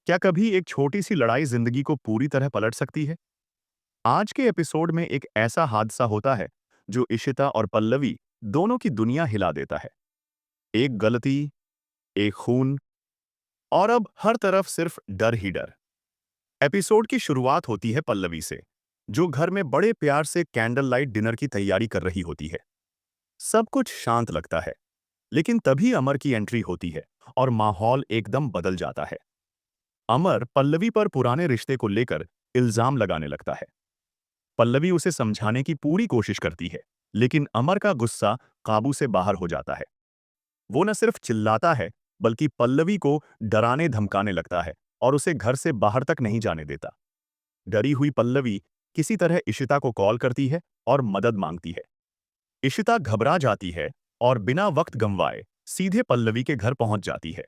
क्या कभी एक छोटी सी लड़ाई जिंदगी को पूरी तरह पलट सकती है? आज के एपिसोड में एक ऐसा हादसा होता है जो इशिता और पल्लवी दोनों की दुनिया हिला देता है। एक गलती, एक खून और अब हर तरफ सिर्फ डर ही डर। एपिसोड की शुरुआत होती है पल्लवी से, जो घर में बड़े प्यार से कैंडल लाइट डिनर की तैयारी कर रही होती है। सब कुछ शांत लगता है, लेकिन तभी अमर की एंट्री होती है और माहौल एकदम बदल जाता है। अमर पल्लवी पर पुराने रिश्ते को लेकर इल्जाम लगाने लगता है। पल्लवी उसे समझाने की पूरी कोशिश करती है, लेकिन अमर का गुस्सा काबू से बाहर हो जाता है। वो न सिर्फ चिल्लाता है, बल्कि पल्लवी को डराने धमकाने लगता है और उसे घर से बाहर तक नहीं जाने देता। डरी हुई पल्लवी किसी तरह इशिता को कॉल करती है और मदद मांगती है। इशिता घबरा जाती है और बिना वक्त गंवाए सीधे पल्लवी के घर पहुंच जाती है।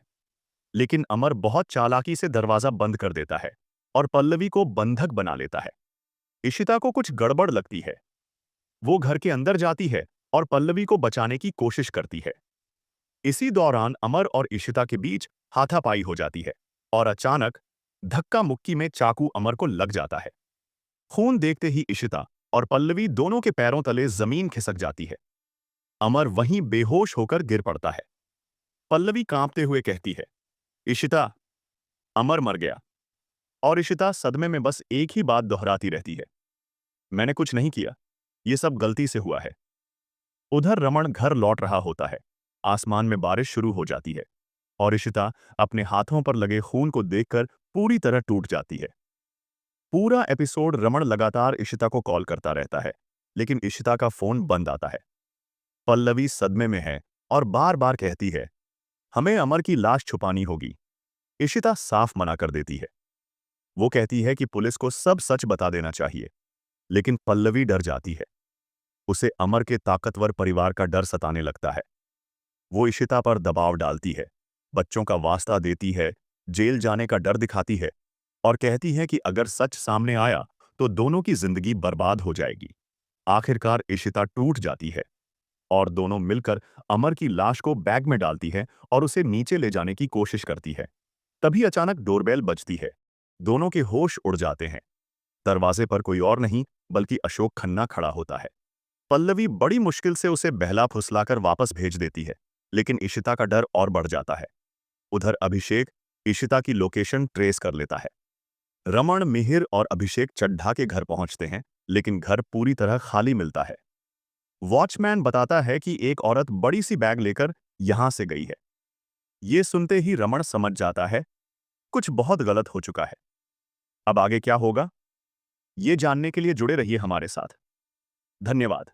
लेकिन अमर बहुत चालाकी से दरवाजा बंद कर देता है और पल्लवी को बंधक बना लेता है। इशिता को कुछ गड़बड़ लगती है। वो घर के अंदर जाती है और पल्लवी को बचाने की कोशिश करती है। इसी दौरान अमर और इशिता के बीच हाथापाई हो जाती है और अचानक धक्का मुक्की में चाकू अमर को लग जाता है। खून देखते ही इशिता और पल्लवी दोनों के पैरों तले जमीन खिसक जाती है। अमर वहीं बेहोश होकर गिर पड़ता है। पल्लवी कांपते हुए कहती है, इशिता, अमर मर गया। और इशिता सदमे में बस एक ही बात दोहराती रहती है, मैंने कुछ नहीं किया, ये सब गलती से हुआ है। उधर रमन घर लौट रहा होता है। आसमान में बारिश शुरू हो जाती है और इशिता अपने हाथों पर लगे खून को देखकर पूरी तरह टूट जाती है। पूरा एपिसोड रमन लगातार इशिता को कॉल करता रहता है, लेकिन इशिता का फोन बंद आता है। पल्लवी सदमे में है और बार बार कहती है, हमें अमर की लाश छुपानी होगी। इशिता साफ मना कर देती है। वो कहती है कि पुलिस को सब सच बता देना चाहिए, लेकिन पल्लवी डर जाती है। उसे अमर के ताकतवर परिवार का डर सताने लगता है। वो इशिता पर दबाव डालती है, बच्चों का वास्ता देती है, जेल जाने का डर दिखाती है और कहती है कि अगर सच सामने आया तो दोनों की जिंदगी बर्बाद हो जाएगी। आखिरकार इशिता टूट जाती है और दोनों मिलकर अमर की लाश को बैग में डालती है और उसे नीचे ले जाने की कोशिश करती है। तभी अचानक डोरबेल बजती है। दोनों के होश उड़ जाते हैं। दरवाजे पर कोई और नहीं बल्कि अशोक खन्ना खड़ा होता है। पल्लवी बड़ी मुश्किल से उसे बहला फुसलाकर वापस भेज देती है, लेकिन इशिता का डर और बढ़ जाता है। उधर अभिषेक इशिता की लोकेशन ट्रेस कर लेता है। रमन, मिहिर और अभिषेक चड्ढा के घर पहुंचते हैं, लेकिन घर पूरी तरह खाली मिलता है। वॉचमैन बताता है कि एक औरत बड़ी सी बैग लेकर यहां से गई है। ये सुनते ही रमन समझ जाता है, कुछ बहुत गलत हो चुका है। अब आगे क्या होगा, ये जानने के लिए जुड़े रहिए हमारे साथ। धन्यवाद।